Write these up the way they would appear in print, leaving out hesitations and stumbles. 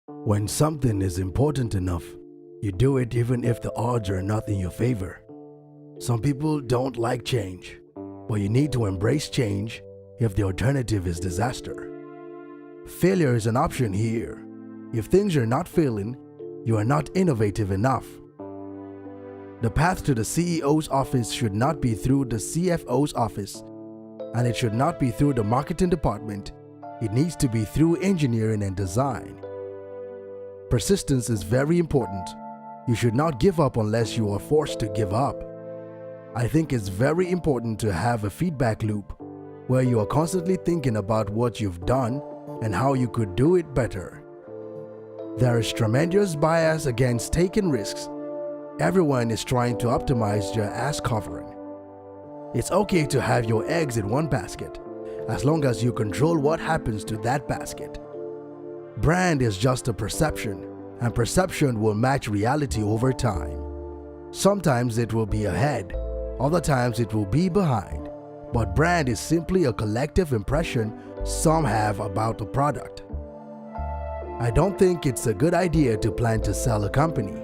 When something is important enough, you do it even if the odds are not in your favor. Some people don't like change, but you need to embrace change if the alternative is disaster. Failure is an option here. If things are not failing, you are not innovative enough. The path to the CEO's office should not be through the CFO's office, and it should not be through the marketing department. It needs to be through engineering and design. Persistence is very important. You should not give up unless you are forced to give up. I think it's very important to have a feedback loop where you are constantly thinking about what you've done and how you could do it better. There is tremendous bias against taking risks. Everyone is trying to optimize their ass covering. It's okay to have your eggs in one basket, as long as you control what happens to that basket. Brand is just a perception, and perception will match reality over time. Sometimes it will be ahead, other times it will be behind, but brand is simply a collective impression some have about a product. I don't think it's a good idea to plan to sell a company.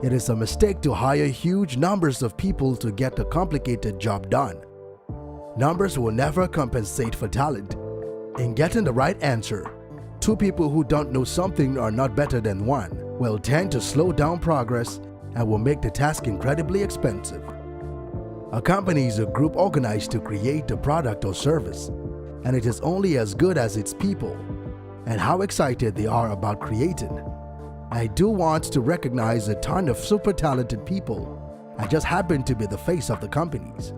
It is a mistake to hire huge numbers of people to get a complicated job done. Numbers will never compensate for talent. In getting the right answer, two people who don't know something are not better than one will tend to slow down progress and will make the task incredibly expensive. A company is a group organized to create a product or service, and it is only as good as its people and how excited they are about creating. I do want to recognize a ton of super talented people. I just happen to be the face of the companies.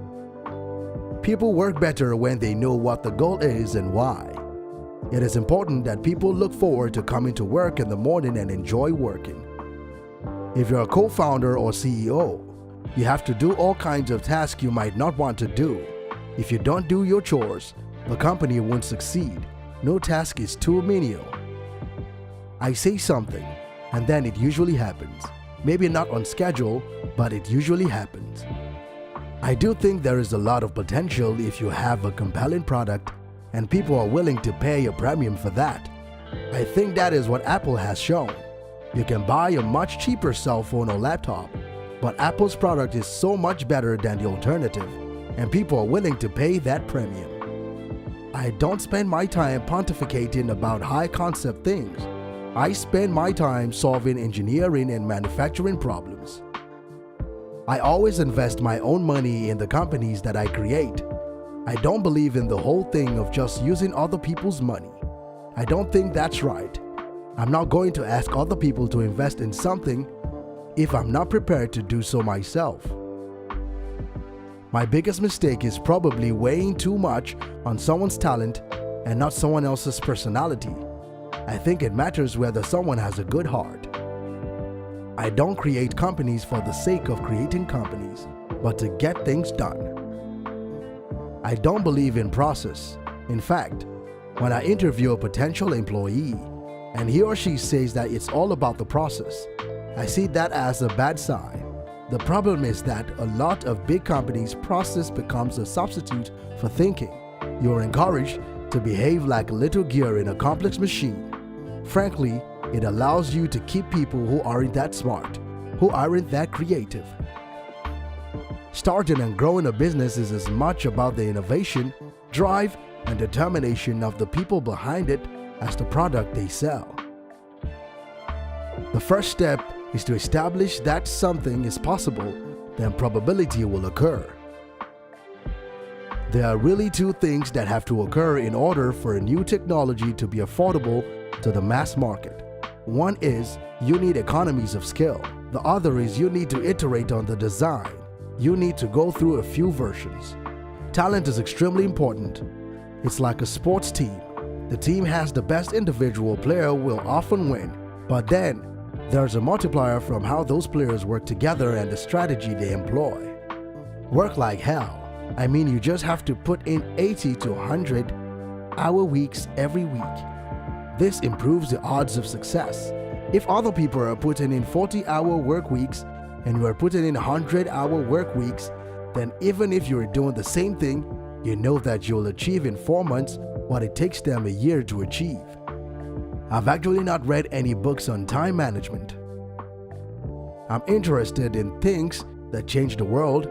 People work better when they know what the goal is and why. It is important that people look forward to coming to work in the morning and enjoy working. If you're a co-founder or CEO, you have to do all kinds of tasks you might not want to do. If you don't do your chores, the company won't succeed. No task is too menial. I say something, and then it usually happens. Maybe not on schedule, but it usually happens. I do think there is a lot of potential if you have a compelling product and people are willing to pay a premium for that. I think that is what Apple has shown. You can buy a much cheaper cell phone or laptop, but Apple's product is so much better than the alternative, and people are willing to pay that premium. I don't spend my time pontificating about high-concept things. I spend my time solving engineering and manufacturing problems. I always invest my own money in the companies that I create. I don't believe in the whole thing of just using other people's money. I don't think that's right. I'm not going to ask other people to invest in something if I'm not prepared to do so myself. My biggest mistake is probably weighing too much on someone's talent and not someone else's personality. I think it matters whether someone has a good heart. I don't create companies for the sake of creating companies, but to get things done. I don't believe in process. In fact, when I interview a potential employee and he or she says that it's all about the process, I see that as a bad sign. The problem is that a lot of big companies' process becomes a substitute for thinking. You are encouraged to behave like a little gear in a complex machine. Frankly, it allows you to keep people who aren't that smart, who aren't that creative. Starting and growing a business is as much about the innovation, drive, and determination of the people behind it as the product they sell. The first step is to establish that something is possible, then probability will occur. There are really two things that have to occur in order for a new technology to be affordable to the mass market. One is you need economies of scale. The other is you need to iterate on the design. You need to go through a few versions. Talent is extremely important. It's like a sports team. The team has the best individual player will often win, but then there's a multiplier from how those players work together and the strategy they employ. Work like hell. I mean, you just have to put in 80 to 100 hour weeks every week. This improves the odds of success. If other people are putting in 40-hour work weeks and you are putting in 100-hour work weeks, then even if you're doing the same thing, you know that you'll achieve in 4 months what it takes them a year to achieve. I've actually not read any books on time management. I'm interested in things that change the world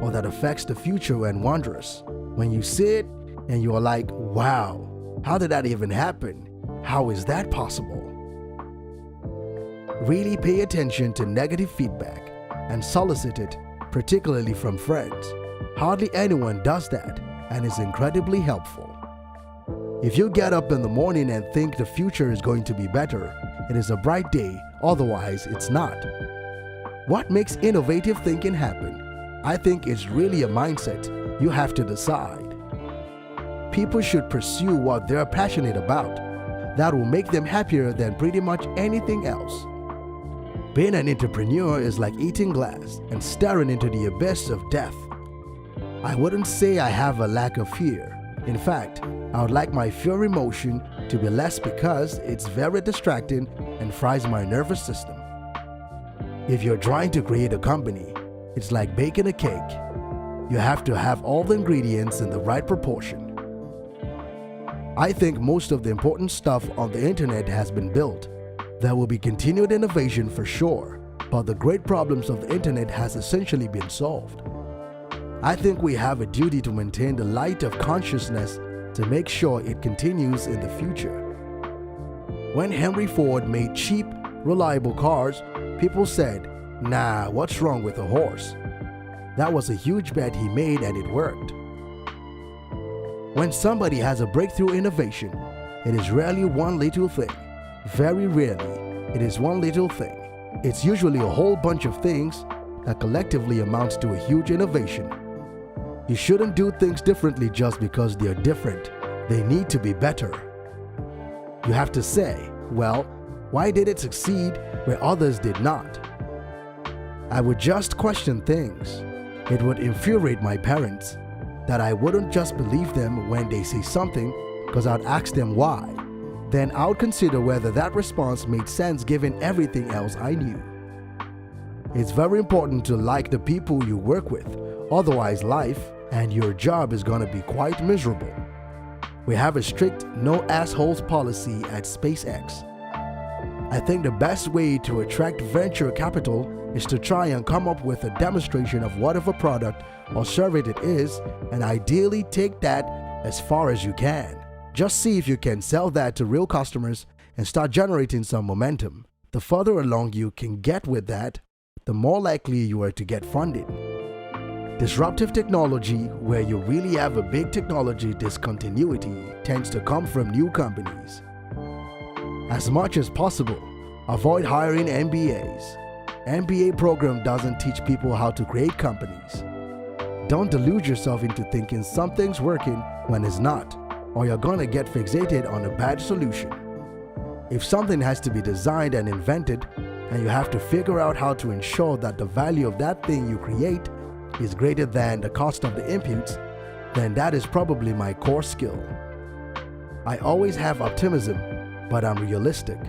or that affects the future and wondrous. When you see it and you are like, wow, how did that even happen? How is that possible? Really pay attention to negative feedback and solicit it, particularly from friends. Hardly anyone does that and is incredibly helpful. If you get up in the morning and think the future is going to be better, it is a bright day, otherwise it's not. What makes innovative thinking happen? I think it's really a mindset you have to decide. People should pursue what they're passionate about. That will make them happier than pretty much anything else. Being an entrepreneur is like eating glass and staring into the abyss of death. I wouldn't say I have a lack of fear. In fact, I would like my fear emotion to be less because it's very distracting and fries my nervous system. If you're trying to create a company, it's like baking a cake. You have to have all the ingredients in the right proportion. I think most of the important stuff on the internet has been built. There will be continued innovation for sure, but the great problems of the internet has essentially been solved. I think we have a duty to maintain the light of consciousness to make sure it continues in the future. When Henry Ford made cheap, reliable cars, people said, "Nah, what's wrong with a horse?" That was a huge bet he made and it worked. When somebody has a breakthrough innovation, it is rarely one little thing. Very rarely, it is one little thing. It's usually a whole bunch of things that collectively amounts to a huge innovation. You shouldn't do things differently just because they are different. They need to be better. You have to say, well, why did it succeed where others did not? I would just question things. It would infuriate my parents that I wouldn't just believe them when they say something because I'd ask them why. Then I would consider whether that response made sense given everything else I knew. It's very important to like the people you work with, otherwise life and your job is going to be quite miserable. We have a strict no assholes policy at SpaceX. I think the best way to attract venture capital is to try and come up with a demonstration of whatever product or service it is, and ideally take that as far as you can. Just see if you can sell that to real customers and start generating some momentum. The further along you can get with that, the more likely you are to get funding. Disruptive technology, where you really have a big technology discontinuity, tends to come from new companies. As much as possible, avoid hiring MBAs. MBA program doesn't teach people how to create companies. Don't delude yourself into thinking something's working when it's not, or you're gonna get fixated on a bad solution. If something has to be designed and invented, and you have to figure out how to ensure that the value of that thing you create is greater than the cost of the inputs, then that is probably my core skill. I always have optimism, but I'm realistic.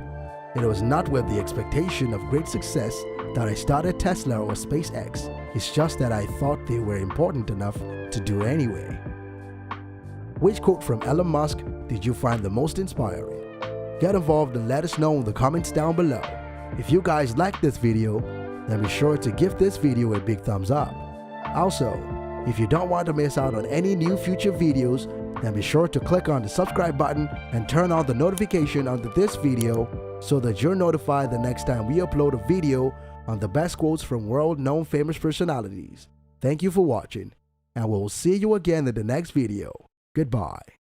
It was not with the expectation of great success that I started Tesla or SpaceX. It's just that I thought they were important enough to do anyway. Which quote from Elon Musk did you find the most inspiring? Get involved and let us know in the comments down below. If you guys like this video, then be sure to give this video a big thumbs up. Also, if you don't want to miss out on any new future videos, then be sure to click on the subscribe button and turn on the notification under this video so that you're notified the next time we upload a video on the best quotes from world-known famous personalities. Thank you for watching, and we'll see you again in the next video. Goodbye.